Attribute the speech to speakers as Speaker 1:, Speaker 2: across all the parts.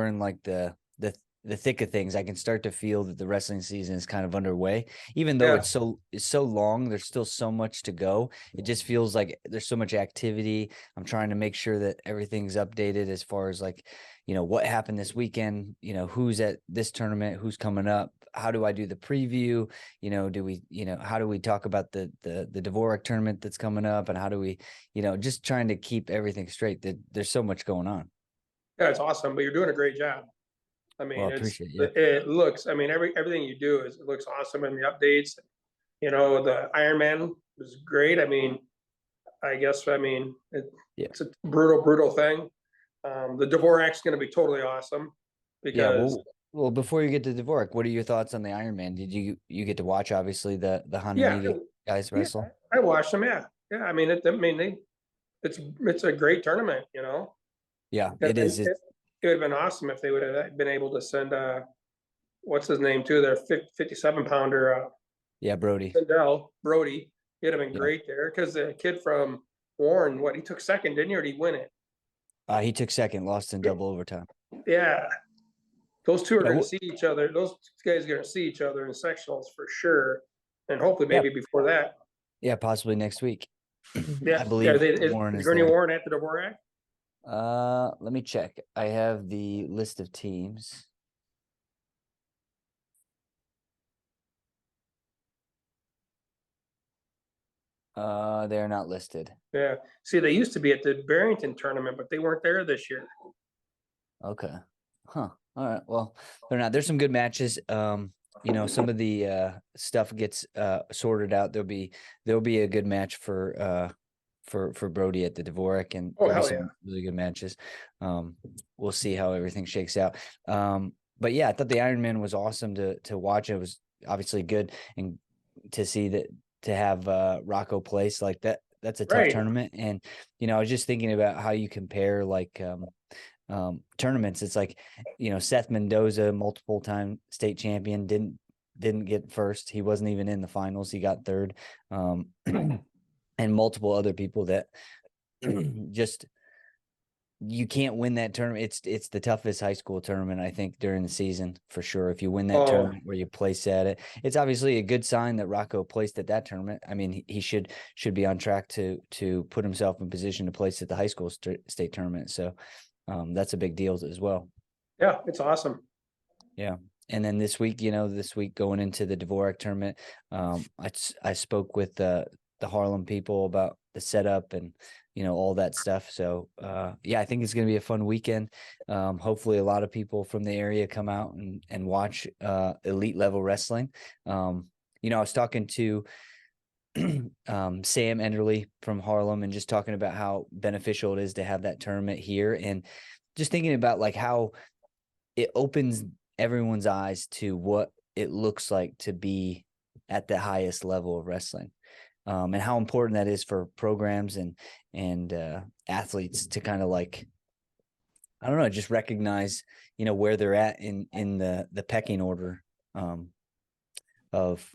Speaker 1: we're in like the thick of things. I can start to feel that the wrestling season is kind of underway, even though
Speaker 2: Yeah.
Speaker 1: it's so long. There's still so much to go. It just feels like there's so much activity. I'm trying to make sure that everything's updated as far as like, what happened this weekend. Who's at this tournament, who's coming up. How do I do the preview? How do we talk about the Dvorak tournament that's coming up, and how do we, just trying to keep everything straight. There's so much going on.
Speaker 2: Yeah, it's awesome, but you're doing a great job. I
Speaker 1: Well, I
Speaker 2: mean,
Speaker 1: appreciate you.
Speaker 2: it looks, I mean, everything you do is, it looks awesome in the updates. The Ironman was great. I mean,
Speaker 1: Yeah.
Speaker 2: it's a brutal thing. The Dvorak's going to be totally awesome
Speaker 1: Yeah,
Speaker 2: because
Speaker 1: well, before you get to Dvorak, what are your thoughts on the Ironman? Did you get to watch obviously the
Speaker 2: yeah,
Speaker 1: Hanamidi guys
Speaker 2: yeah,
Speaker 1: wrestle?
Speaker 2: I watched them. Yeah, yeah. It's a great tournament.
Speaker 1: Yeah,
Speaker 2: It,
Speaker 1: it is.
Speaker 2: it, it would have been awesome if they would have been able to send what's his name too, their 57-pounder
Speaker 1: Yeah, Brody.
Speaker 2: Sindel Brody. He'd have been
Speaker 1: Yeah,
Speaker 2: great there because the kid from Warren, he took second, didn't he, or did he win it?
Speaker 1: he took second, lost in double overtime.
Speaker 2: Yeah, those two are
Speaker 1: Yeah,
Speaker 2: going to see each other. Those guys are going to see each other in sectionals for sure, and hopefully
Speaker 1: yeah,
Speaker 2: maybe before that.
Speaker 1: yeah, possibly next week. I
Speaker 2: Yeah, yeah.
Speaker 1: believe Warren
Speaker 2: Is
Speaker 1: is
Speaker 2: Gurney
Speaker 1: there.
Speaker 2: Warren at the Dvorak?
Speaker 1: Let me check. I have the list of teams. They're not listed.
Speaker 2: Yeah. See, they used to be at the Barrington tournament, but they weren't there this year.
Speaker 1: Okay. Huh. All right. Well, they're not. There's some good matches. Some of the stuff gets sorted out. There'll be a good match for Brody at the Dvorak, and
Speaker 2: Oh
Speaker 1: there'll be
Speaker 2: hell yeah!
Speaker 1: some really good matches. Um, we'll see how everything shakes out. But yeah, I thought the Ironman was awesome to watch. It was obviously good, and to see that, to have Rocco place like that. That's a tough
Speaker 2: Right.
Speaker 1: tournament, and I was just thinking about how you compare like tournaments. It's like, Seth Mendoza, multiple time state champion, didn't get first. He wasn't even in the finals. He got third. And multiple other people that just, you can't win that tournament. It's the toughest high school tournament, I think, during the season for sure. If you win that
Speaker 2: Oh
Speaker 1: tournament where you place at it, it's obviously a good sign that Rocco placed at that tournament. I mean, he should be on track to put himself in position to place at the high school state tournament. So that's a big deal as well.
Speaker 2: yeah, it's awesome.
Speaker 1: Yeah. And then this week going into the Dvorak tournament, I spoke with the Harlem people about the setup and all that stuff. So yeah, I think it's going to be a fun weekend. Hopefully, a lot of people from the area come out and watch elite level wrestling. I was talking to Sam Enderly from Harlem and just talking about how beneficial it is to have that tournament here, and just thinking about like how it opens everyone's eyes to what it looks like to be at the highest level of wrestling, and how important that is for programs and athletes to kind of like, I don't know, just recognize where they're at in the pecking order, of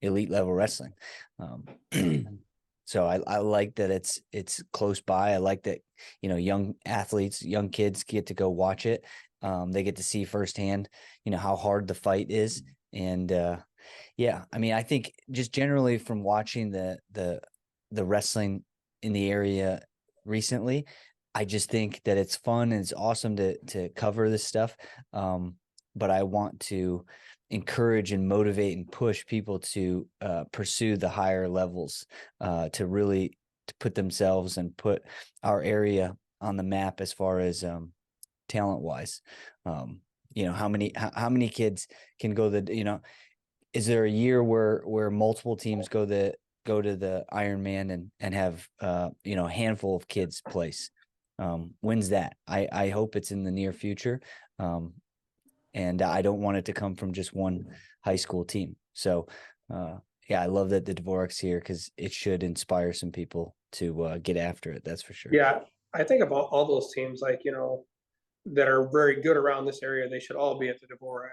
Speaker 1: elite level wrestling. Um, so I like that it's close by. I like that young athletes, young kids get to go watch it. They get to see firsthand how hard the fight is, and yeah, I mean, I think just generally from watching the wrestling in the area recently, I just think that it's fun and it's awesome to cover this stuff. But I want to encourage and motivate and push people to pursue the higher levels, to really to put themselves and put our area on the map as far as talent wise. How many kids can go is there a year where multiple teams go to the Ironman and have a handful of kids place? When's that? I hope it's in the near future. And I don't want it to come from just one high school team. So yeah, I love that the Dvorak's here because it should inspire some people to get after it. That's for sure.
Speaker 2: Yeah, I think about all those teams that are very good around this area. They should all be at the Dvorak.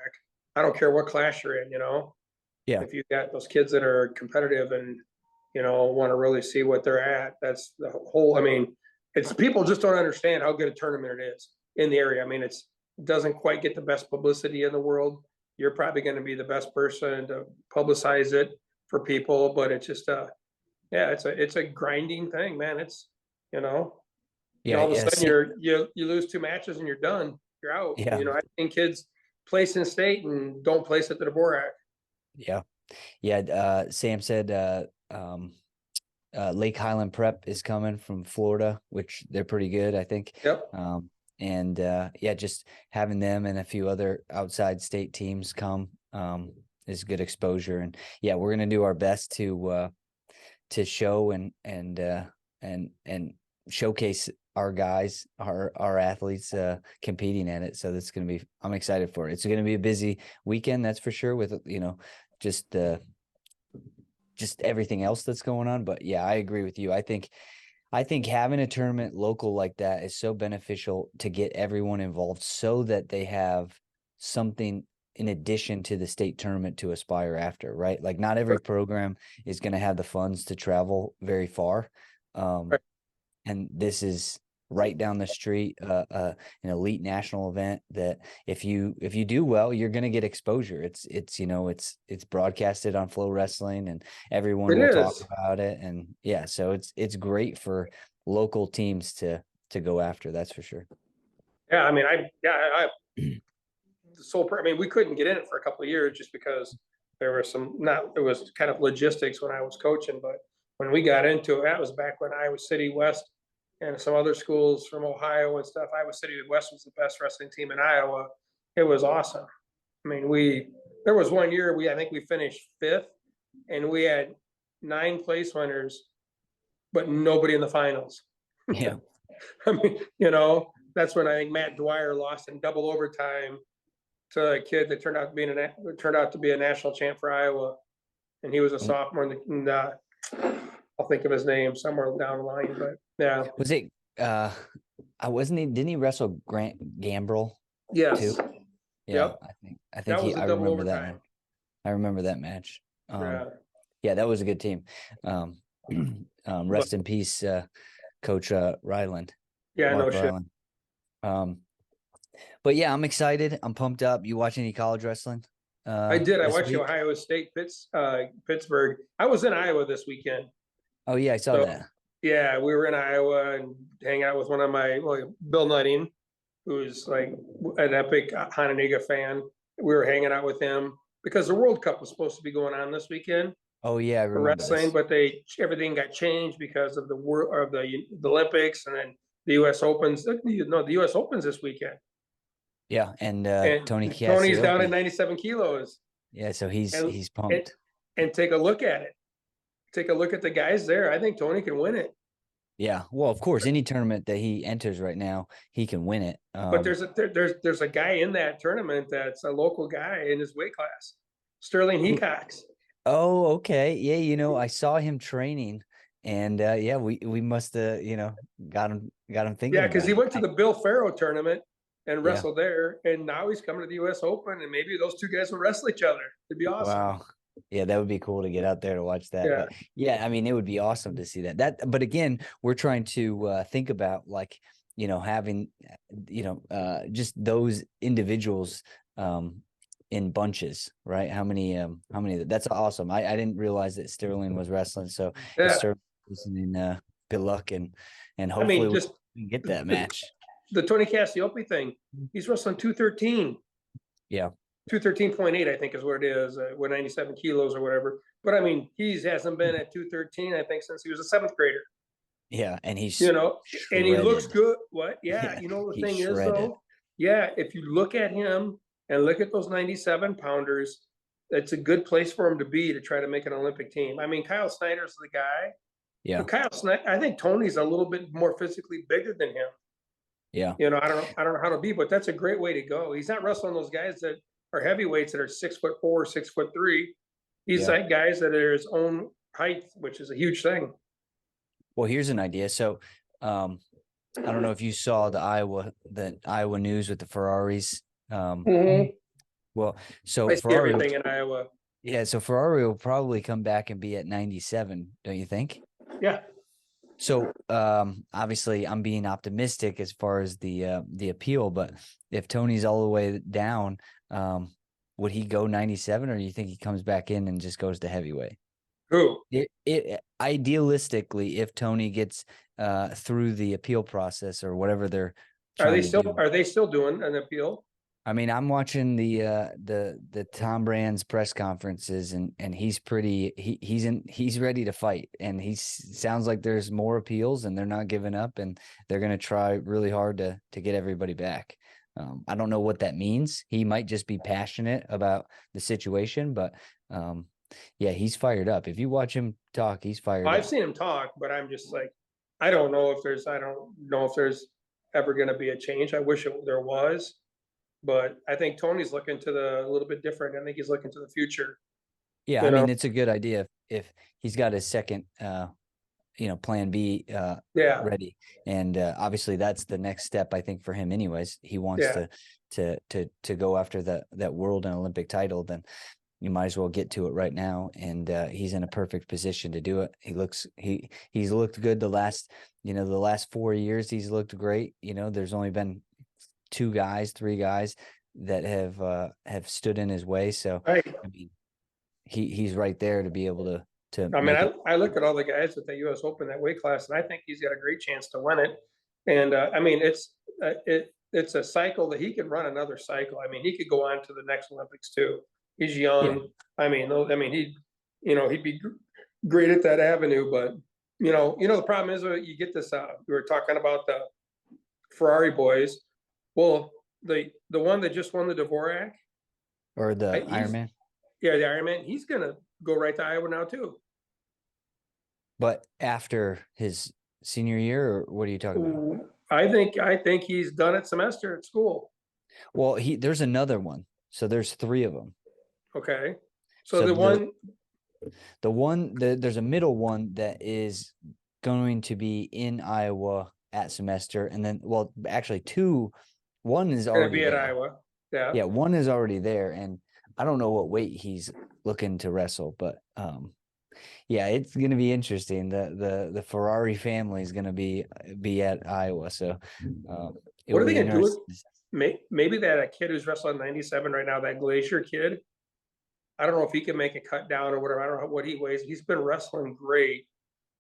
Speaker 2: I don't care what class you're in.
Speaker 1: Yeah.
Speaker 2: If you've got those kids that are competitive and want to really see what they're at, that's the whole. I mean, it's people just don't understand how good a tournament it is in the area. I mean, doesn't quite get the best publicity in the world, you're probably going to be the best person to publicize it for people. But it's just yeah, it's a grinding thing, man. It's you know,
Speaker 1: Yeah,
Speaker 2: all of a
Speaker 1: yeah,
Speaker 2: sudden you lose 2 matches and you're done. You're out.
Speaker 1: yeah,
Speaker 2: I've seen kids place in state and don't place at the Dvorak.
Speaker 1: yeah, yeah. Sam said Lake Highland Prep is coming from Florida, which they're pretty good, I think.
Speaker 2: Yep.
Speaker 1: And yeah, just having them and a few other outside state teams come is good exposure. And yeah, we're gonna do our best to show and showcase our guys, our athletes competing in it. So that's gonna be, I'm excited for it. It's gonna be a busy weekend, that's for sure, with just just everything else that's going on. But yeah, I agree with you. I think having a tournament local like that is so beneficial to get everyone involved so that they have something in addition to the state tournament to aspire after, right? Like not every program is going to have the funds to travel very far.
Speaker 2: Right.
Speaker 1: And this is right down the street, an elite national event that if you do well, you're going to get exposure. It's broadcasted on Flow Wrestling and everyone
Speaker 2: It
Speaker 1: will talk
Speaker 2: is.
Speaker 1: about it. And yeah, so it's great for local teams to go after. That's for sure.
Speaker 2: Yeah, I mean, I mean, we couldn't get in it for a couple of years just because there were it was kind of logistics when I was coaching. But when we got into it, that was back when Iowa City West and some other schools from Ohio and stuff. Iowa City West was the best wrestling team in Iowa. It was awesome. I mean, there was one year I think we finished fifth and we had 9 place winners, but nobody in the finals.
Speaker 1: Yeah.
Speaker 2: I mean, that's when I think Matt Dwyer lost in double overtime to a kid that turned out to be a national champ for Iowa, and he was a sophomore. I'll think of his name somewhere down the line, but yeah.
Speaker 1: Was it I wasn't he didn't he wrestle Grant Gambrell too?
Speaker 2: Yes.
Speaker 1: Yeah,
Speaker 2: Yep.
Speaker 1: I think
Speaker 2: That was a
Speaker 1: I
Speaker 2: double
Speaker 1: remember that
Speaker 2: overtime.
Speaker 1: one. I remember that match.
Speaker 2: Yeah.
Speaker 1: Yeah, that was a good team. Rest in peace, Coach Ryland,
Speaker 2: Yeah.
Speaker 1: Mark
Speaker 2: No shit.
Speaker 1: Ryland. But yeah, I'm excited. I'm pumped up. You watch any college wrestling?
Speaker 2: I did. I
Speaker 1: This
Speaker 2: watched the
Speaker 1: week?
Speaker 2: Ohio State Pittsburgh. I was in Iowa this weekend.
Speaker 1: Oh yeah, I saw
Speaker 2: So
Speaker 1: that.
Speaker 2: yeah, we were in Iowa and hang out with one of Bill Nutting, who's like an epic Hananiga fan. We were hanging out with him because the World Cup was supposed to be going on this weekend
Speaker 1: Oh yeah, I
Speaker 2: for
Speaker 1: remember
Speaker 2: wrestling,
Speaker 1: this.
Speaker 2: but everything got changed because of the Olympics and then the U.S. Opens. No, the U.S. Opens this weekend,
Speaker 1: Yeah, and
Speaker 2: and
Speaker 1: Tony
Speaker 2: Tony's down at
Speaker 1: Cassiope.
Speaker 2: 97 kilos,
Speaker 1: Yeah, so he's
Speaker 2: and
Speaker 1: he's
Speaker 2: and
Speaker 1: pumped.
Speaker 2: and take a look at it. Take a look at the guys there. I think Tony can win it.
Speaker 1: Yeah, well, of course, any tournament that he enters right now, he can win it.
Speaker 2: But there's a guy in that tournament that's a local guy in his weight class, Sterling Hecox.
Speaker 1: Oh, okay. Yeah, I saw him training and yeah, we must have, got him thinking
Speaker 2: Yeah, because
Speaker 1: about
Speaker 2: he
Speaker 1: it.
Speaker 2: went to the Bill Farrow tournament and
Speaker 1: Yeah.
Speaker 2: wrestled there, and now he's coming to the U.S. Open, and maybe those two guys will wrestle each other. It'd be awesome.
Speaker 1: Wow. Yeah, that would be cool to get out there to watch that.
Speaker 2: Yeah,
Speaker 1: But yeah, I mean, it would be awesome to see that. But again, we're trying to think about like, having, just those individuals in bunches, right? How many that's awesome. I didn't realize that Sterling was wrestling. So if
Speaker 2: yeah.
Speaker 1: Sterling listening, good luck and
Speaker 2: I
Speaker 1: hopefully
Speaker 2: mean,
Speaker 1: we
Speaker 2: just
Speaker 1: can get that
Speaker 2: the,
Speaker 1: match.
Speaker 2: the Tony Cassiope thing. He's wrestling 213.
Speaker 1: Yeah.
Speaker 2: 213.8, I think is what it is, with 97 kilos or whatever. But I mean, hasn't been at 213, I think, since he was a seventh grader.
Speaker 1: Yeah. And
Speaker 2: You
Speaker 1: he's
Speaker 2: know, and he looks
Speaker 1: shredded.
Speaker 2: good. What? Yeah,
Speaker 1: Yeah.
Speaker 2: the
Speaker 1: He's
Speaker 2: thing is
Speaker 1: shredded.
Speaker 2: though, yeah, if you look at him and look at those 97 pounders, it's a good place for him to be to try to make an Olympic team. I mean, Kyle Snyder's the guy,
Speaker 1: Yeah.
Speaker 2: but Kyle Snyder, I think Tony's a little bit more physically bigger than him.
Speaker 1: Yeah.
Speaker 2: I don't know how to be, but that's a great way to go. He's not wrestling those guys that are heavyweights that are 6'4", 6'3". He's
Speaker 1: Yeah.
Speaker 2: like guys that are his own height, which is a huge thing.
Speaker 1: Well, here's an idea. So, I don't know if you saw the Iowa news with the Ferraris. Well, so
Speaker 2: I see
Speaker 1: Ferrari,
Speaker 2: everything in Iowa.
Speaker 1: yeah, so Ferrari will probably come back and be at 97, don't you think?
Speaker 2: Yeah.
Speaker 1: So obviously I'm being optimistic as far as the appeal, but if Tony's all the way down, would he go 97, or do you think he comes back in and just goes to heavyweight?
Speaker 2: Who?
Speaker 1: It idealistically, if Tony gets through the appeal process or whatever they're trying to do.
Speaker 2: Are they still doing an appeal?
Speaker 1: I mean, I'm watching the Tom Brand's press conferences, and he's ready to fight, and he sounds like there's more appeals, and they're not giving up, and they're going to try really hard to get everybody back. I don't know what that means. He might just be passionate about the situation, but yeah, he's fired up. If you watch him talk, he's fired
Speaker 2: I've
Speaker 1: up.
Speaker 2: seen him talk, but I'm just like, I don't know if there's ever going to be a change. I wish there was, but I think Tony's looking to a little bit different. I think he's looking to the future.
Speaker 1: Yeah, I
Speaker 2: You know,
Speaker 1: mean, it's a good idea if he's got his second plan B
Speaker 2: yeah,
Speaker 1: ready. And obviously that's the next step, I think, for him anyways. He wants
Speaker 2: yeah.
Speaker 1: to go after that world and Olympic title, then you might as well get to it right now. And he's in a perfect position to do it. He's looked good the last 4 years. He's looked great. There's only been three guys that have stood in his way. So
Speaker 2: Right.
Speaker 1: I mean, he's right there to be able to
Speaker 2: I mean,
Speaker 1: make it.
Speaker 2: I look at all the guys at the U.S. Open that weight class, and I think he's got a great chance to win it. And I mean, it's a cycle that he can run another cycle. I mean, he could go on to the next Olympics too. He's
Speaker 1: Yeah.
Speaker 2: young. He'd be great at that avenue. But the problem is you get this. We were talking about the Ferrari boys. Well, the one that just won the Dvorak,
Speaker 1: Or the
Speaker 2: he's
Speaker 1: Ironman.
Speaker 2: yeah, the Ironman. He's gonna go right to Iowa now too.
Speaker 1: But after his senior year, or what are you talking about?
Speaker 2: I think he's done at semester at school.
Speaker 1: Well, there's another one. So there's three of them.
Speaker 2: Okay. So
Speaker 1: So
Speaker 2: the one,
Speaker 1: there's a middle one that is going to be in Iowa at semester, and then, well, actually one is
Speaker 2: gonna
Speaker 1: already
Speaker 2: be at
Speaker 1: there.
Speaker 2: Iowa. Yeah.
Speaker 1: Yeah, one is already there, and I don't know what weight he's looking to wrestle, but yeah, it's going to be interesting. The Ferrari family is going to be at Iowa, so it
Speaker 2: What
Speaker 1: will
Speaker 2: are they
Speaker 1: be
Speaker 2: gonna do with
Speaker 1: interesting.
Speaker 2: maybe that a kid who's wrestling 97 right now, that Glacier kid? I don't know if he can make a cut down or whatever. I don't know what he weighs. He's been wrestling great.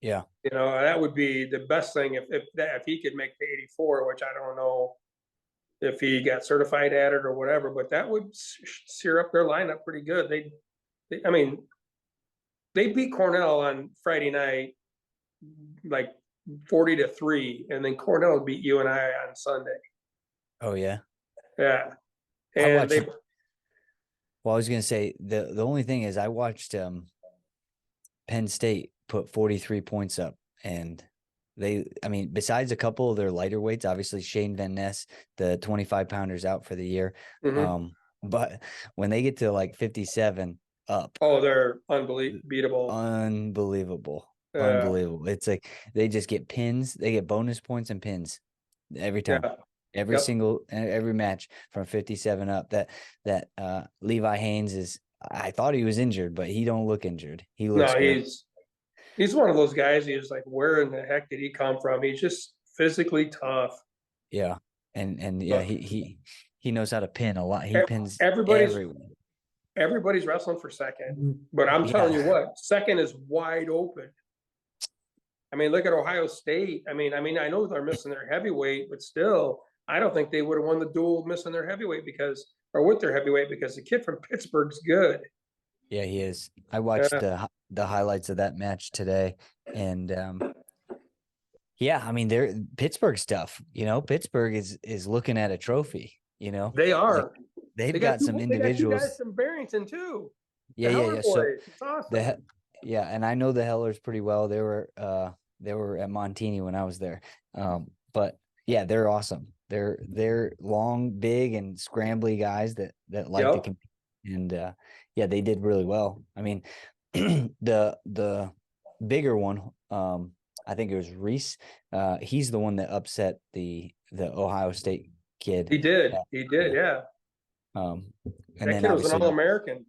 Speaker 1: Yeah,
Speaker 2: That would be the best thing if he could make the 84, which I don't know if he got certified at it or whatever, but that would sear up their lineup pretty good. I mean, they beat Cornell on Friday night, like 40-3, and then Cornell beat UNI on Sunday.
Speaker 1: oh yeah.
Speaker 2: Yeah,
Speaker 1: I
Speaker 2: and
Speaker 1: watched.
Speaker 2: they
Speaker 1: Well, I was going to say the only thing is I watched Penn State put 43 points up, and I mean, besides a couple of their lighter weights, obviously Shane Van Ness, the 25-pounders out for the year.
Speaker 2: Mhm.
Speaker 1: But when they get to like 57 up,
Speaker 2: they're unbeatable.
Speaker 1: unbelievable.
Speaker 2: Yeah,
Speaker 1: Unbelievable. It's like they just get pins, they get bonus points and pins every time.
Speaker 2: yeah, yep.
Speaker 1: Every match from 57 up. That Levi Haynes I thought he was injured, but he don't look injured. He looks
Speaker 2: No,
Speaker 1: good.
Speaker 2: he's one of those guys. He's like, where in the heck did he come from? He's just physically tough.
Speaker 1: Yeah. And yeah,
Speaker 2: But
Speaker 1: he knows how to pin a lot. He
Speaker 2: e-
Speaker 1: pins
Speaker 2: everybody's
Speaker 1: everyone.
Speaker 2: everybody's wrestling for second. But I'm telling you
Speaker 1: Yeah.
Speaker 2: what, second is wide open. I mean, look at Ohio State. I know they're missing their heavyweight, but still, I don't think they would have won the duel missing their heavyweight with their heavyweight, because the kid from Pittsburgh's good.
Speaker 1: Yeah, he is. I watched the highlights of that match today, and yeah, I mean, they're Pittsburgh stuff. Pittsburgh is looking at a trophy.
Speaker 2: They
Speaker 1: Like
Speaker 2: are.
Speaker 1: they've got some
Speaker 2: They got two guys
Speaker 1: individuals.
Speaker 2: from Barrington too.
Speaker 1: Yeah,
Speaker 2: The
Speaker 1: yeah,
Speaker 2: Heller
Speaker 1: yeah. So
Speaker 2: boys. It's awesome.
Speaker 1: the yeah, and I know the Hellers pretty well. They were at Montini when I was there. But yeah, they're awesome. They're long, big, and scrambly guys that like to
Speaker 2: Yep.
Speaker 1: compete. And yeah, they did really well. I mean, the bigger one, I think it was Reese. He's the one that upset the Ohio State kid.
Speaker 2: He did. He did.
Speaker 1: Yeah.
Speaker 2: Yeah.
Speaker 1: Um, and
Speaker 2: That
Speaker 1: then
Speaker 2: kid was an
Speaker 1: obviously,
Speaker 2: All-American.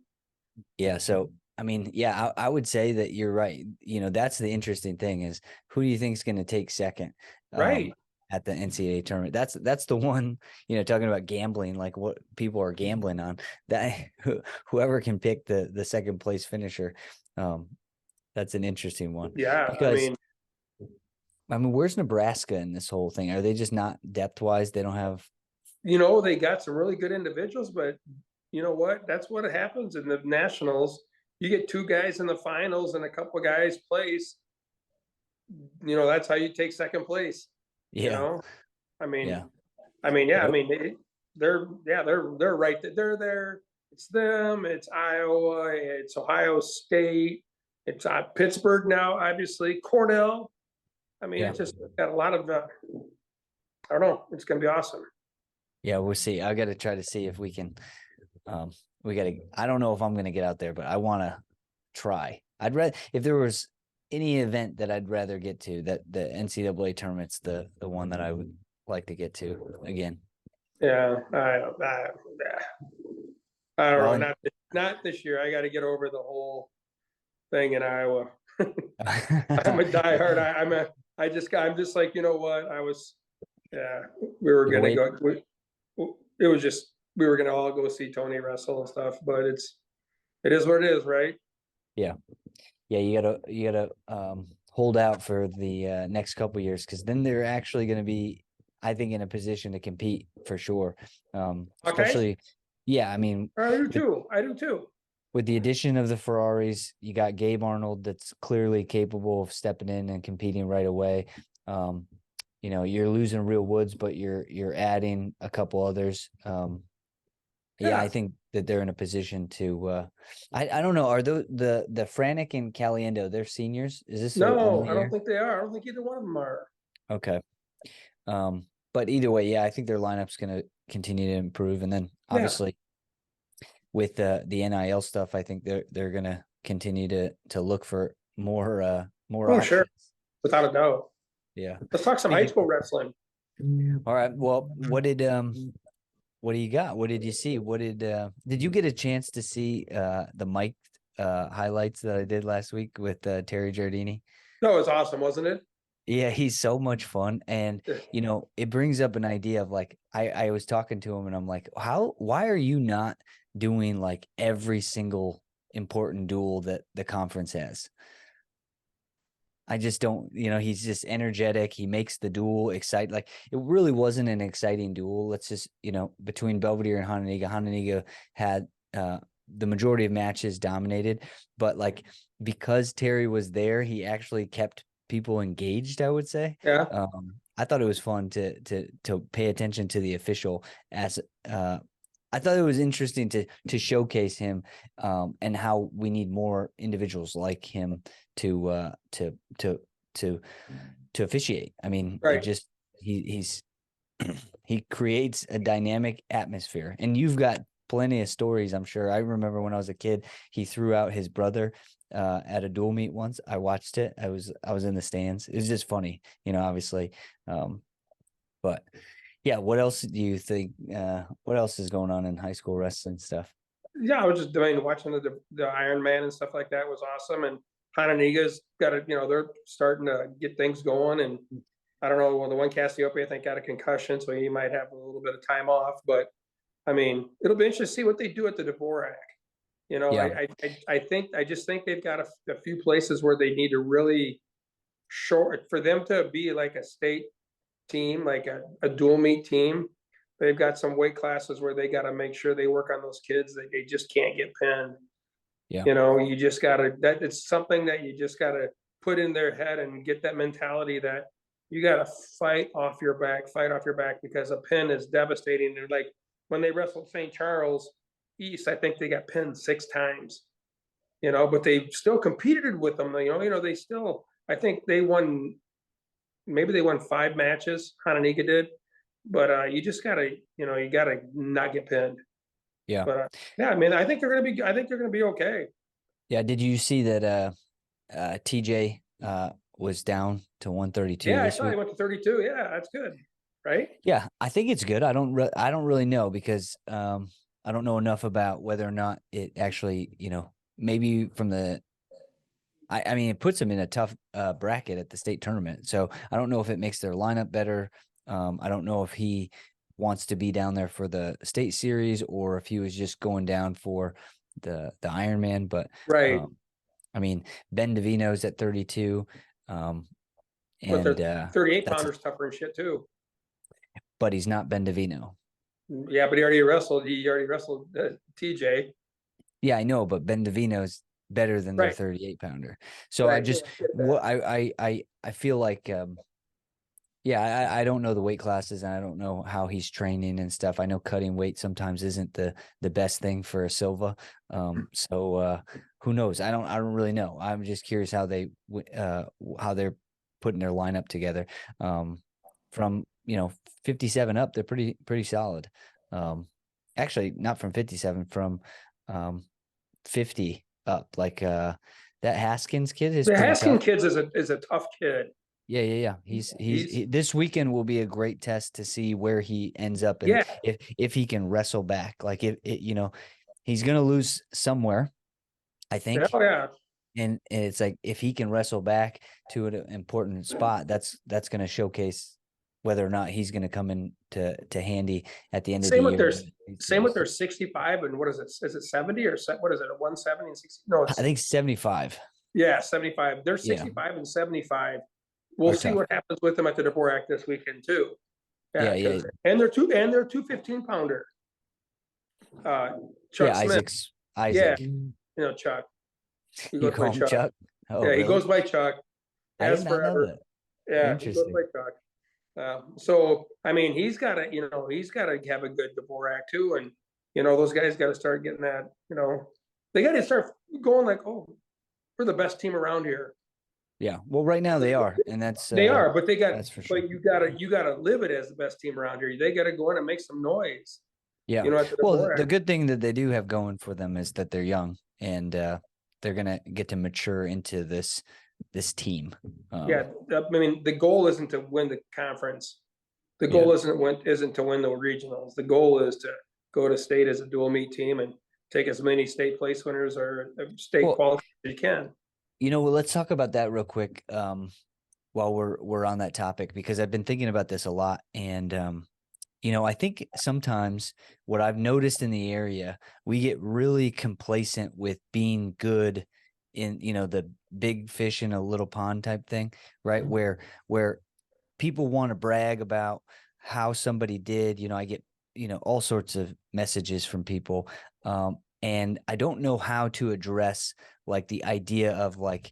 Speaker 1: yeah. So I mean, yeah, I would say that you're right. You know, that's the interesting thing is who do you think is going to take second
Speaker 2: Right.
Speaker 1: at the NCAA tournament? That's the one, you know, talking about gambling, like what people are gambling on that whoever can pick the second place finisher. Um, that's an interesting one
Speaker 2: Yeah. I
Speaker 1: because
Speaker 2: mean,
Speaker 1: I mean, where's Nebraska in this whole thing? Are they just not depth wise? They don't have.
Speaker 2: they got some really good individuals, but you know what? That's what happens in the nationals. You get two guys in the finals and a couple of guys place. That's how you take second place. You
Speaker 1: Yeah,
Speaker 2: know, I
Speaker 1: yeah,
Speaker 2: mean, yeah, I
Speaker 1: yep,
Speaker 2: mean, they're right. They're there. It's them. It's Iowa. It's Ohio State. It's Pittsburgh now, obviously. Cornell. I mean,
Speaker 1: yeah,
Speaker 2: it's just got a lot of. I don't know. It's going to be awesome.
Speaker 1: yeah. We'll see. I got to try to see if we can. Um, we got to. I don't know if I'm going to get out there, but I want to try. I'd rather if there was any event that I'd rather get to, that the NCAA tournament's the one that I would like to get to again.
Speaker 2: Yeah, I don't
Speaker 1: Well,
Speaker 2: know.
Speaker 1: and
Speaker 2: Not this year. I got to get over the whole thing in Iowa. I'm a diehard. I'm just like, you know what? Yeah, we were
Speaker 1: yeah,
Speaker 2: gonna
Speaker 1: wait,
Speaker 2: go. It was just we were gonna all go see Tony wrestle and stuff. But it is what it is, right?
Speaker 1: yeah, yeah. You gotta hold out for the next couple years because then they're actually going to be, I think, in a position to compete for sure.
Speaker 2: Okay.
Speaker 1: Especially, yeah. I mean,
Speaker 2: I do
Speaker 1: with
Speaker 2: too. I do too.
Speaker 1: with the addition of the Ferraris, you got Gabe Arnold that's clearly capable of stepping in and competing right away. Um, you know, you're losing Real Woods, but you're adding a couple others. Yeah, I
Speaker 2: Yeah.
Speaker 1: think that they're in a position to. I don't know. Are the Franek and Caliendo? They're seniors. Is this their
Speaker 2: No,
Speaker 1: only
Speaker 2: I don't
Speaker 1: year?
Speaker 2: think they are. I don't think either one of them are.
Speaker 1: Okay. But either way, yeah, I think their lineup's going to continue to improve, and then
Speaker 2: Yeah.
Speaker 1: obviously with the NIL stuff, I think they're going to continue to look for more
Speaker 2: Oh, sure.
Speaker 1: options.
Speaker 2: Without a doubt.
Speaker 1: Yeah.
Speaker 2: Let's talk some high
Speaker 1: Speaking.
Speaker 2: school wrestling.
Speaker 1: All right. Well, what do you got? What did you see? Did you get a chance to see the Mike highlights that I did last week with Terry Giardini?
Speaker 2: No, it was awesome, wasn't it?
Speaker 1: Yeah, he's so much fun. And you know, it brings up an idea of like I was talking to him and I'm like, why are you not doing like every single important duel that the conference has? I just don't, you know, he's just energetic. He makes the duel excite. Like it really wasn't an exciting duel. Let's just, you know, between Belvedere and Hononegah had the majority of matches dominated, but like because Terry was there, he actually kept people engaged, I would say.
Speaker 2: Yeah.
Speaker 1: I thought it was fun to pay attention to the official as I thought it was interesting to showcase him and how we need more individuals like him to to to to officiate. I mean, it
Speaker 2: Right.
Speaker 1: just he's he creates a dynamic atmosphere, and you've got plenty of stories. I'm sure. I remember when I was a kid, he threw out his brother at a dual meet once. I watched it. I was in the stands. It was just funny, you know. Obviously, but yeah. What else do you think? What else is going on in high school wrestling stuff?
Speaker 2: Yeah, I was just watching the Ironman and stuff like that was awesome. And Hananiga's got they're starting to get things going. And I don't know, well, the one Cassiope, I think, got a concussion, so he might have a little bit of time off. But I mean, it'll be interesting to see what they do at the Dvorak.
Speaker 1: Yeah,
Speaker 2: I just think they've got a few places where they need to really short for them to be like a state team, like a dual meet team. They've got some weight classes where they got to make sure they work on those kids that they just can't get pinned.
Speaker 1: yeah,
Speaker 2: You just got to, that it's something that you just got to put in their head and get that mentality that you got to fight off your back because a pin is devastating. And like when they wrestled St. Charles East, I think they got pinned 6 times, but they still competed with them. They still, I think they won, maybe they won 5 matches, Hananiga did, but you just gotta, you gotta not get pinned.
Speaker 1: yeah,
Speaker 2: But yeah, I mean, I think they're gonna be okay.
Speaker 1: yeah. Did you see that TJ was down to 132
Speaker 2: Yeah, I
Speaker 1: this
Speaker 2: saw he
Speaker 1: week?
Speaker 2: went to 32. Yeah, that's good, right?
Speaker 1: Yeah, I think it's good. I don't really know because I don't know enough about whether or not it actually, you know, maybe from the, I mean, it puts them in a tough bracket at the state tournament. So I don't know if it makes their lineup better. I don't know if he wants to be down there for the state series or if he was just going down for the Ironman. But
Speaker 2: Right.
Speaker 1: I mean, Ben DeVino's at 32,
Speaker 2: But
Speaker 1: and
Speaker 2: the 38
Speaker 1: that's
Speaker 2: pounders tougher and shit too.
Speaker 1: but he's not Ben DeVino.
Speaker 2: Yeah, but he already wrestled. He already wrestled TJ.
Speaker 1: Yeah, I know, but Ben DeVino's better than their
Speaker 2: Right.
Speaker 1: 38 pounder. So I
Speaker 2: Right.
Speaker 1: just what I feel like yeah, I don't know the weight classes and I don't know how he's training and stuff. I know cutting weight sometimes isn't the best thing for a Silva. So who knows? I don't really know. I'm just curious how they're putting their lineup together. From 57 up, they're pretty solid. Actually not from 57, from 50 up. Like that Haskins kid is
Speaker 2: The
Speaker 1: pretty
Speaker 2: Haskin
Speaker 1: tough.
Speaker 2: kids is a tough kid.
Speaker 1: Yeah. This weekend will be a great test to see where he ends up and
Speaker 2: Yeah.
Speaker 1: if he can wrestle back. Like if it, he's gonna lose somewhere, I think.
Speaker 2: Oh yeah.
Speaker 1: And it's like if he can wrestle back to an important spot, that's gonna showcase whether or not he's gonna come in to handy at the end of the
Speaker 2: Same with
Speaker 1: year.
Speaker 2: their same with their 65 and what is it? Is it 70 or what is it? A 170 and 60? No,
Speaker 1: I
Speaker 2: it's
Speaker 1: think 75.
Speaker 2: yeah, 75. They're
Speaker 1: Yeah,
Speaker 2: 65 and 75. We'll
Speaker 1: are
Speaker 2: see
Speaker 1: tough.
Speaker 2: what happens with them at the Dvorak this weekend too. Yeah,
Speaker 1: Yeah.
Speaker 2: and they're 215 pounder. Chuck
Speaker 1: Yeah,
Speaker 2: Smith. Yeah,
Speaker 1: Isaac.
Speaker 2: Chuck. He
Speaker 1: You
Speaker 2: goes by
Speaker 1: call him
Speaker 2: Chuck.
Speaker 1: Chuck? Oh,
Speaker 2: Yeah, he
Speaker 1: really?
Speaker 2: goes by Chuck.
Speaker 1: I did
Speaker 2: As
Speaker 1: not know
Speaker 2: forever.
Speaker 1: that.
Speaker 2: Yeah, he goes
Speaker 1: Interesting.
Speaker 2: by Chuck. So I mean, he's got to have a good Dvorak too, and those guys got to start getting that. They got to start going like, oh, we're the best team around here.
Speaker 1: Yeah. Well, right now they are, and
Speaker 2: They are, but
Speaker 1: that's for sure.
Speaker 2: but you gotta live it as the best team around here. They got to go in and make some noise.
Speaker 1: Yeah.
Speaker 2: At the
Speaker 1: Well, the
Speaker 2: Dvorak.
Speaker 1: good thing that they do have going for them is that they're young and they're gonna get to mature into this team.
Speaker 2: Yeah, I mean, the goal isn't to win the conference. The
Speaker 1: Yeah.
Speaker 2: goal isn't to win the regionals. The goal is to go to state as a dual meet team and take as many state place winners or state
Speaker 1: Well,
Speaker 2: qualifiers as you can.
Speaker 1: let's talk about that real quick. While we're on that topic, because I've been thinking about this a lot, and I think sometimes what I've noticed in the area, we get really complacent with being good in, the big fish in a little pond type thing, right? Where people want to brag about how somebody did. I get, all sorts of messages from people. And I don't know how to address like the idea of like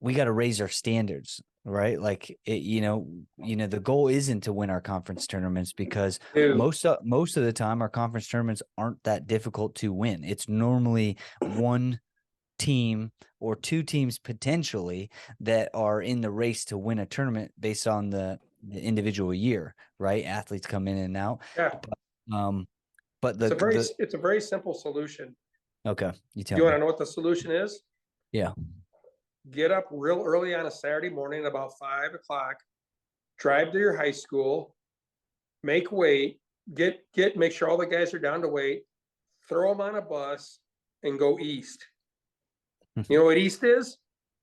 Speaker 1: we got to raise our standards, right? Like the goal isn't to win our conference tournaments because
Speaker 2: Dude,
Speaker 1: most of the time our conference tournaments aren't that difficult to win. It's normally one team or two teams potentially that are in the race to win a tournament based on the individual year, right? Athletes come in and out.
Speaker 2: yeah,
Speaker 1: But
Speaker 2: it's a very simple solution.
Speaker 1: okay, you tell
Speaker 2: You want to
Speaker 1: me.
Speaker 2: know what the solution is?
Speaker 1: Yeah.
Speaker 2: Get up real early on a Saturday morning, about 5 o'clock. Drive to your high school, make weight, make sure all the guys are down to weight, throw them on a bus, and go east. You know what east is?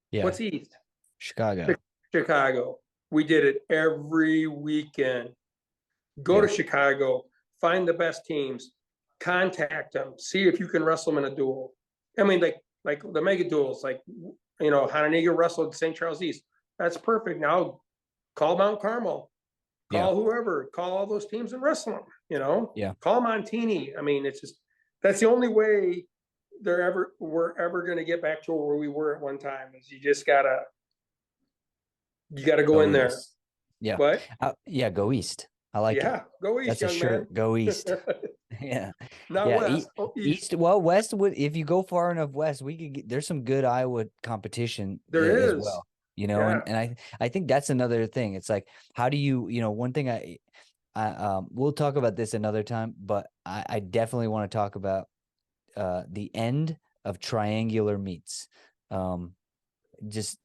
Speaker 1: Yeah.
Speaker 2: What's east?
Speaker 1: Chicago.
Speaker 2: Chicago. We did it every weekend. Go to Chicago, find the best teams, contact them, see if you can wrestle them in a duel. I mean, like the mega duels, like Hononegah wrestled St. Charles East. That's perfect. Now call Mount Carmel,
Speaker 1: Yeah.
Speaker 2: call whoever, call all those teams and wrestle them.
Speaker 1: Yeah.
Speaker 2: Call Montini. I mean, it's just that's the only way we're ever going to get back to where we were at one time. Is you gotta go in there.
Speaker 1: East. Yeah.
Speaker 2: What?
Speaker 1: Yeah, go east. I like it.
Speaker 2: Go east,
Speaker 1: That's a
Speaker 2: young
Speaker 1: shirt.
Speaker 2: man.
Speaker 1: Go east. Yeah.
Speaker 2: Not
Speaker 1: Yeah.
Speaker 2: west. East.
Speaker 1: East. Well, west would, if you go far enough west, there's some good Iowa competition
Speaker 2: There
Speaker 1: as
Speaker 2: is.
Speaker 1: well.
Speaker 2: Yeah.
Speaker 1: And I think that's another thing. It's like, how do you, one thing we'll talk about this another time, but I definitely want to talk about the end of triangular meets. Just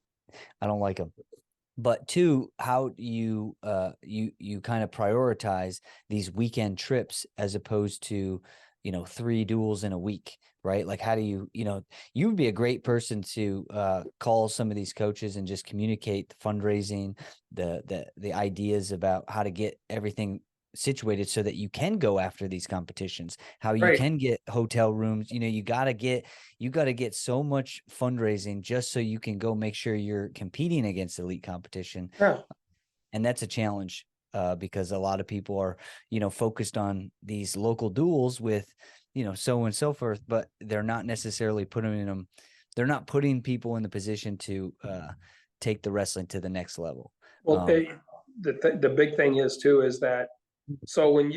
Speaker 1: I don't like them. But two, how you you kind of prioritize these weekend trips as opposed to 3 duels in a week, right? Like, how do you would be a great person to call some of these coaches and just communicate the fundraising, the ideas about how to get everything situated so that you can go after these competitions, how you
Speaker 2: Right.
Speaker 1: can get hotel rooms. You got to get so much fundraising just so you can go make sure you're competing against elite competition.
Speaker 2: Yeah.
Speaker 1: And that's a challenge, because a lot of people are, focused on these local duels with, so and so forth, but they're not necessarily they're not putting people in the position to take the wrestling to the next level.
Speaker 2: Well,
Speaker 1: Um,
Speaker 2: the big thing is too, is that, so when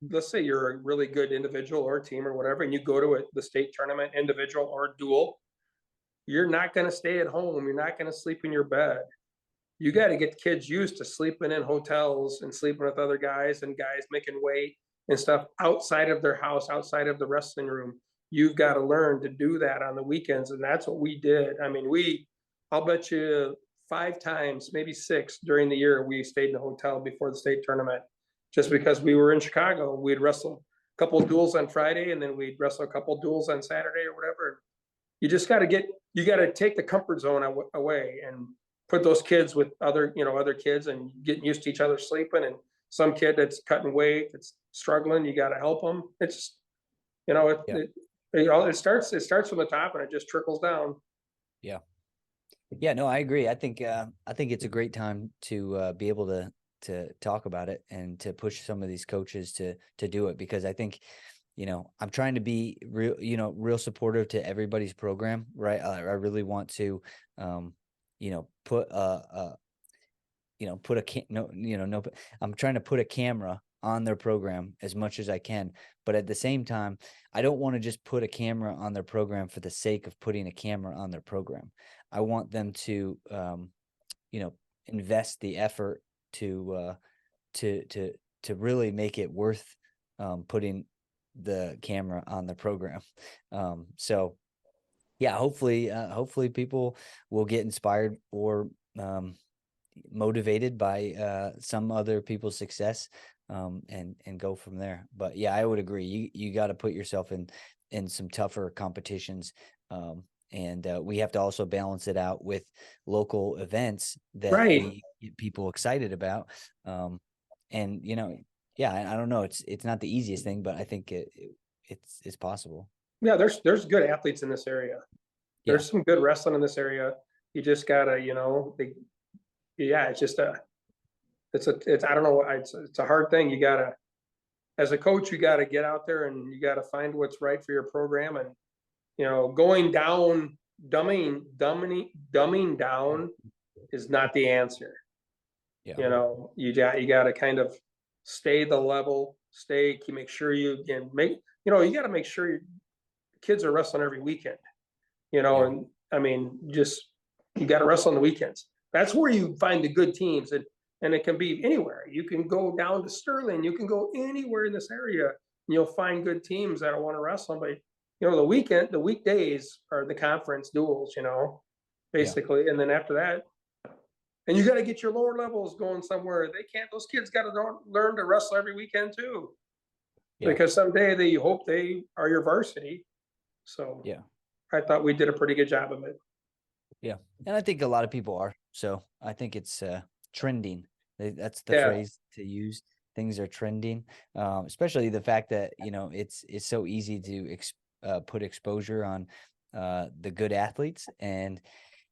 Speaker 2: let's say you're a really good individual or team or whatever, and you go to the state tournament, individual or dual, you're not going to stay at home. You're not going to sleep in your bed. You got to get kids used to sleeping in hotels and sleeping with other guys, and guys making weight and stuff outside of their house, outside of the wrestling room. You've got to learn to do that on the weekends. And that's what we did. I mean, I'll bet you 5 times, maybe 6 during the year, we stayed in the hotel before the state tournament, just because we were in Chicago. We'd wrestle a couple of duels on Friday, and then we'd wrestle a couple of duels on Saturday or whatever. You just got to you got to take the comfort zone away and put those kids with other kids, and getting used to each other sleeping. And some kid that's cutting weight, that's struggling, you got to help them. It's,
Speaker 1: yeah.
Speaker 2: it starts from the top, and it just trickles down.
Speaker 1: Yeah. Yeah, no, I agree. I think it's a great time to be able to talk about it and to push some of these coaches to do it, because I think, I'm trying to be real supportive to everybody's program, right? I really want to, put put a no, no, I'm trying to put a camera on their program as much as I can. But at the same time, I don't want to just put a camera on their program for the sake of putting a camera on their program. I want them to, invest the effort to really make it worth putting the camera on the program. So yeah, hopefully people will get inspired or motivated by some other people's success, and go from there. But yeah, I would agree. You got to put yourself in some tougher competitions. And we have to also balance it out with local events that
Speaker 2: Right.
Speaker 1: we get people excited about. And yeah, I don't know. It's not the easiest thing, but I think it's possible.
Speaker 2: Yeah, there's good athletes in this area.
Speaker 1: Yeah,
Speaker 2: There's some good wrestling in this area. You just gotta, yeah, it's just it's I don't know, it's a hard thing. You gotta, as a coach, you gotta get out there and you gotta find what's right for your program. And going down, dumbing down is not the answer.
Speaker 1: yeah,
Speaker 2: You got to kind of stay the level, make sure you can you got to make sure your kids are wrestling every weekend,
Speaker 1: yeah,
Speaker 2: and I mean, just, you got to wrestle on the weekends. That's where you find the good teams. And it can be anywhere. You can go down to Sterling, you can go anywhere in this area, and you'll find good teams that want to wrestle. But the weekdays are the conference duels,
Speaker 1: yeah,
Speaker 2: basically. And then after that, and you got to get your lower levels going somewhere. Those kids got to learn to wrestle every weekend too,
Speaker 1: yeah,
Speaker 2: because someday they hope they are your varsity. So
Speaker 1: yeah.
Speaker 2: I thought we did a pretty good job of it.
Speaker 1: Yeah, and I think a lot of people are. So I think it's trending. That's the
Speaker 2: Yeah.
Speaker 1: phrase to use. Things are trending, especially the fact that it's so easy to put exposure on the good athletes, and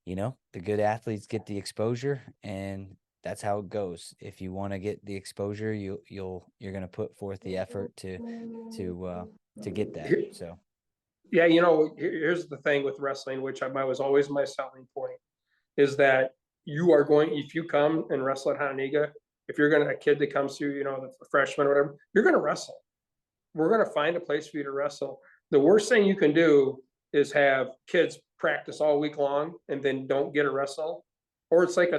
Speaker 1: the good athletes get the exposure, and that's how it goes. If you want to get the exposure, you're going to put forth the effort to get that. So
Speaker 2: Yeah, here's the thing with wrestling, which was always my selling point, is that if you come and wrestle at Hanega, if you're a kid that comes through, the freshman or whatever, you're gonna wrestle. We're gonna find a place for you to wrestle. The worst thing you can do is have kids practice all week long and then don't get a wrestle. Or it's like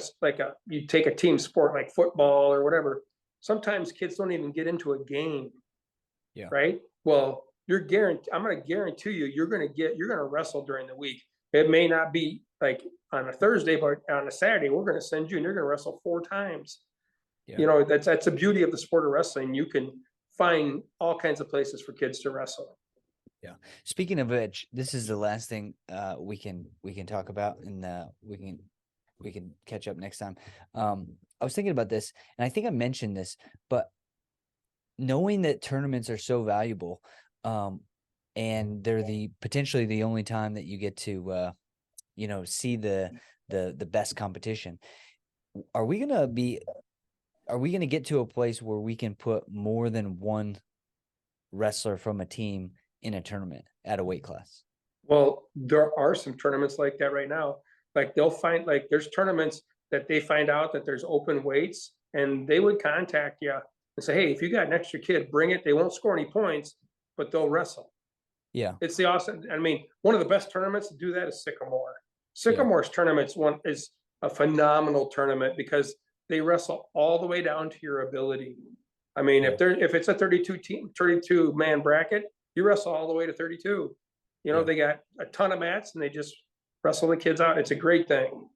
Speaker 2: you take a team sport like football or whatever. Sometimes kids don't even get into a game,
Speaker 1: yeah,
Speaker 2: right? Well, I'm going to guarantee you, you're going to wrestle during the week. It may not be like on a Thursday, but on a Saturday, we're going to send you and you're going to wrestle 4 times.
Speaker 1: yeah,
Speaker 2: That's the beauty of the sport of wrestling. You can find all kinds of places for kids to wrestle.
Speaker 1: Yeah. Speaking of which, this is the last thing we can talk about, and we can catch up next time. I was thinking about this, and I think I mentioned this, but knowing that tournaments are so valuable, and they're potentially the only time that you get to see the best competition. Are we gonna get to a place where we can put more than one wrestler from a team in a tournament at a weight class?
Speaker 2: Well, there are some tournaments like that right now. Like they'll find, like there's tournaments that they find out that there's open weights, and they would contact you and say, hey, if you got an extra kid, bring it. They won't score any points, but they'll wrestle.
Speaker 1: Yeah.
Speaker 2: It's the awesome. I mean, one of the best tournaments to do that is Sycamore. Sycamore's tournaments is a phenomenal tournament because they wrestle all the way down to your ability. I mean, if it's a 32 man bracket, you wrestle all the way to 32. You know, they got a ton of mats and they just wrestle the kids out. It's a great thing.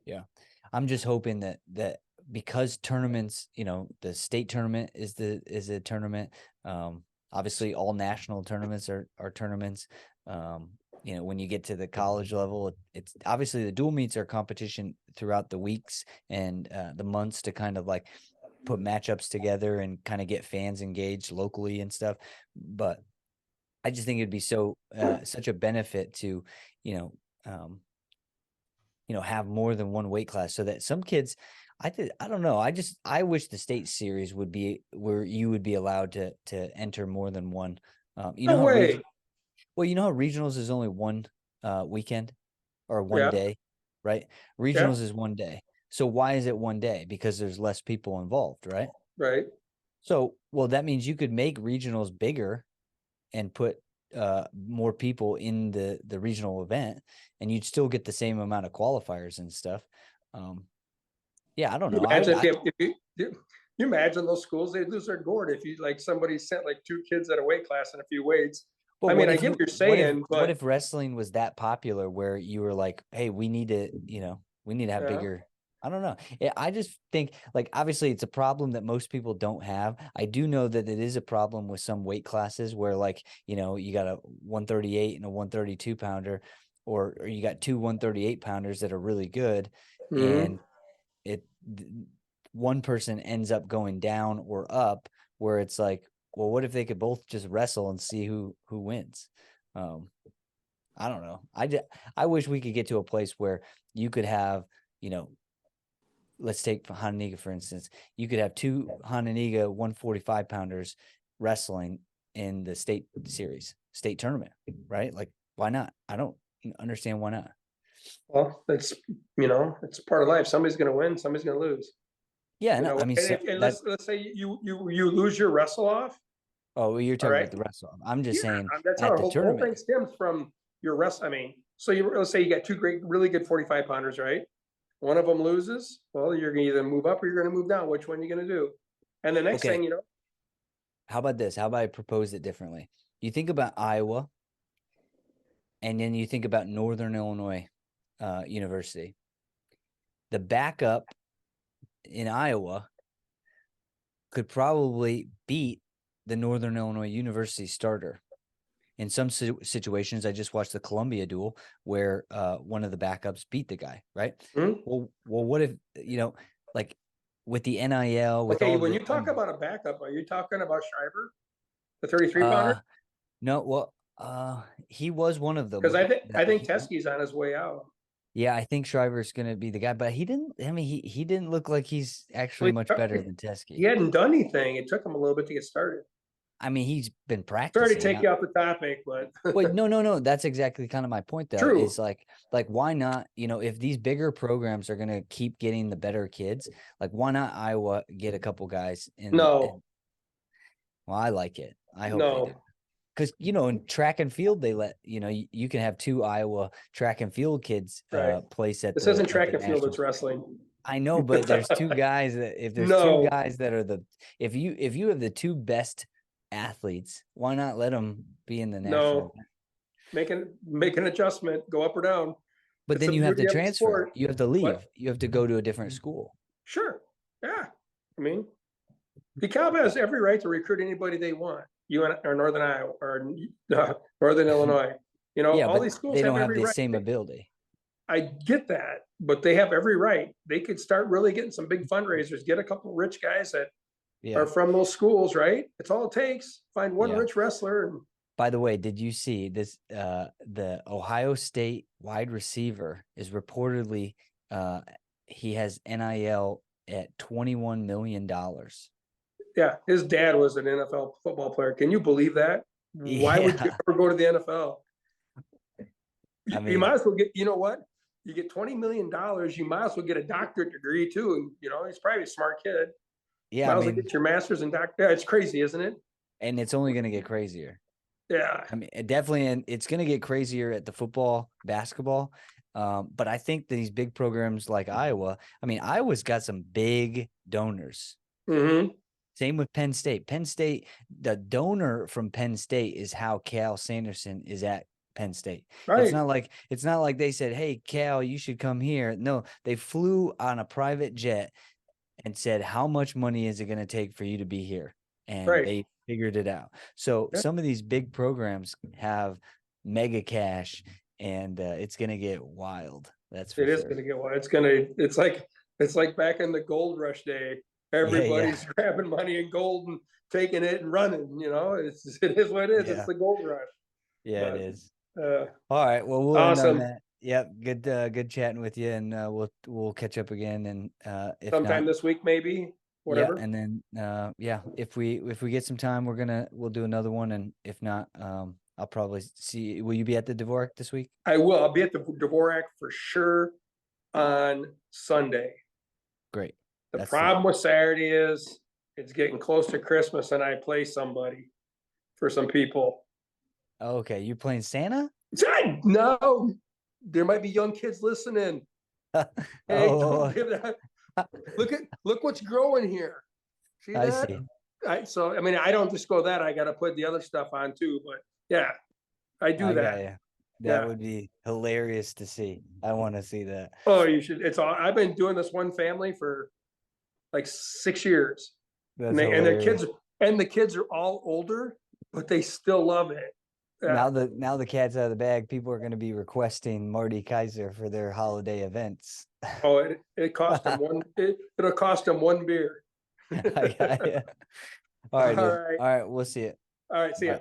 Speaker 1: Yeah. I'm just hoping that because tournaments, the state tournament is a tournament. Obviously all national tournaments are tournaments. When you get to the college level, it's obviously the dual meets are competition throughout the weeks and the months to kind of like put matchups together and kind of get fans engaged locally and stuff. But I just think it'd be such a benefit to, have more than one weight class so that some kids, I don't know. I wish the state series would be where you would be allowed to enter more than one.
Speaker 2: No way.
Speaker 1: Well, you know how regionals is only one weekend or one day, right? Regionals is one day. So why is it one day? Because there's less people involved, right?
Speaker 2: Right.
Speaker 1: So, well, that means you could make regionals bigger and put more people in the regional event, and you'd still get the same amount of qualifiers and stuff. I don't know.
Speaker 2: You imagine those schools, they'd lose their gourd if you like somebody sent like two kids at a weight class and a few weights.
Speaker 1: Well,
Speaker 2: I mean, I get what you're saying, but
Speaker 1: what if wrestling was that popular where you were like, hey, we need to have bigger. I don't know. I just think like obviously it's a problem that most people don't have. I do know that it is a problem with some weight classes where like, you got a 138 and a 132 pounder, or you got two 138 pounders that are really good, and one person ends up going down or up, where it's like, well, what if they could both just wrestle and see who wins? I don't know. I wish we could get to a place where you could have, let's take Hananiga, for instance. You could have two Hananiga 145 pounders wrestling in the state tournament, right? Like, why not? I don't understand why not.
Speaker 2: Well, it's part of life. Somebody's going to win, somebody's going to lose.
Speaker 1: Yeah, no, I mean,
Speaker 2: and let's say you lose your wrestle off.
Speaker 1: Oh, you're talking about the wrestle. I'm just saying
Speaker 2: that's how the whole thing stems from your wrestle. I mean, so let's say you got two really good 45 pounders, right? One of them loses. Well, you're going to either move up or you're going to move down. Which one are you going to do? And the next thing,
Speaker 1: how about this? How about I propose it differently? You think about Iowa, and then you think about Northern Illinois University. The backup in Iowa could probably beat the Northern Illinois University starter. In some situations, I just watched the Columbia duel where one of the backups beat the guy, right?
Speaker 2: Mm-hmm.
Speaker 1: Well, what if, like with the NIL, with
Speaker 2: when you talk about a backup, are you talking about Shriver, the 33 pounder?
Speaker 1: No, well, he was one of them.
Speaker 2: Because I think Teskey's on his way out.
Speaker 1: Yeah, I think Shriver's going to be the guy, but he didn't. I mean, he didn't look like he's actually much better than Teskey.
Speaker 2: He hadn't done anything. It took him a little bit to get started.
Speaker 1: I mean, he's been practicing.
Speaker 2: Sorry to take you off the topic, but
Speaker 1: wait, no. That's exactly kind of my point, though.
Speaker 2: True.
Speaker 1: Is like why not? If these bigger programs are going to keep getting the better kids, like why not Iowa get a couple guys in?
Speaker 2: No.
Speaker 1: Well, I like it. I hope they do. Because in track and field, they let you can have two Iowa track and field kids place at.
Speaker 2: This isn't track and field; it's wrestling.
Speaker 1: I know, but there's two guys that if there's two guys that are if you have the two best athletes, why not let them be in the national?
Speaker 2: No, make an adjustment, go up or down.
Speaker 1: But then you have to transfer. You have to leave. You have to go to a different school.
Speaker 2: Sure. Yeah. I mean, DeKalb has every right to recruit anybody they want. Or Northern Iowa or Northern Illinois. You know,
Speaker 1: Yeah,
Speaker 2: all
Speaker 1: but
Speaker 2: these schools
Speaker 1: they
Speaker 2: have
Speaker 1: don't have
Speaker 2: every
Speaker 1: the
Speaker 2: right.
Speaker 1: same ability.
Speaker 2: I get that, but they have every right. They could start really getting some big fundraisers, get a couple of rich guys that are
Speaker 1: Yeah.
Speaker 2: from those schools, right? It's all it takes. Find one
Speaker 1: Yeah.
Speaker 2: rich wrestler. And
Speaker 1: By the way, did you see this? The Ohio State wide receiver is reportedly he has NIL at $21 million.
Speaker 2: yeah, his dad was an NFL football player. Can you believe that? Why would you
Speaker 1: Yeah.
Speaker 2: ever go to the NFL?
Speaker 1: I
Speaker 2: You might
Speaker 1: mean,
Speaker 2: as well get, you know what? You get $20 million, you might as well get a doctorate degree too. And, you know, he's probably a smart kid.
Speaker 1: yeah, I
Speaker 2: Might as well
Speaker 1: mean,
Speaker 2: get your master's in doctor. Yeah, it's crazy, isn't it?
Speaker 1: and it's only going to get crazier.
Speaker 2: Yeah.
Speaker 1: I mean, definitely, and it's going to get crazier at the football, basketball. But I think these big programs like Iowa, I mean, Iowa's got some big donors.
Speaker 2: Mm-hmm.
Speaker 1: Same with Penn State. Penn State, the donor from Penn State is how Cal Sanderson is at Penn State.
Speaker 2: Right.
Speaker 1: It's not like they said, "Hey, Cal, you should come here." No, they flew on a private jet and said, "How much money is it going to take for you to be here?" And
Speaker 2: Right.
Speaker 1: they figured it out. So
Speaker 2: Yeah.
Speaker 1: some of these big programs have mega cash, and it's going to get wild. That's for
Speaker 2: It is
Speaker 1: sure.
Speaker 2: going to get one. It's like back in the gold rush day.
Speaker 1: Yeah, yeah,
Speaker 2: Everybody's grabbing money and gold and taking it and running. You know, it is what it is. It's
Speaker 1: yeah,
Speaker 2: the gold rush.
Speaker 1: yeah. It
Speaker 2: But
Speaker 1: is.
Speaker 2: uh,
Speaker 1: All right. Well, we'll end on
Speaker 2: awesome.
Speaker 1: that. Yep. Good chatting with you, and we'll catch up again. And if
Speaker 2: Sometime
Speaker 1: not,
Speaker 2: this week, maybe.
Speaker 1: yeah.
Speaker 2: Whatever.
Speaker 1: And then yeah, if we get some time, we'll do another one. And if not, I'll probably see. Will you be at the Dvorak this week?
Speaker 2: I will. I'll be at the Dvorak for sure on Sunday.
Speaker 1: Great.
Speaker 2: The
Speaker 1: That's
Speaker 2: problem with Saturday is it's getting close to Christmas and I play somebody for some people.
Speaker 1: okay. You playing Santa?
Speaker 2: No, there might be young kids listening. Hey, don't
Speaker 1: Oh,
Speaker 2: give that. Look what's growing here. See
Speaker 1: I
Speaker 2: that?
Speaker 1: see.
Speaker 2: So I mean, I don't just go that. I got to put the other stuff on too. But yeah, I do
Speaker 1: I got
Speaker 2: that.
Speaker 1: you. That
Speaker 2: Yeah.
Speaker 1: would be hilarious to see. I want to see that.
Speaker 2: Oh, you should. It's all. I've been doing this one family for like 6 years, and
Speaker 1: That's
Speaker 2: they and
Speaker 1: hilarious.
Speaker 2: the kids are all older, but they still love it. Yeah.
Speaker 1: Now the cat's out of the bag. People are going to be requesting Marty Kaiser for their holiday events.
Speaker 2: Oh, it cost them one. It'll cost them one beer.
Speaker 1: I got you. All
Speaker 2: All
Speaker 1: right, dude.
Speaker 2: right.
Speaker 1: All right, we'll see it.
Speaker 2: All right. See ya.
Speaker 1: Bye.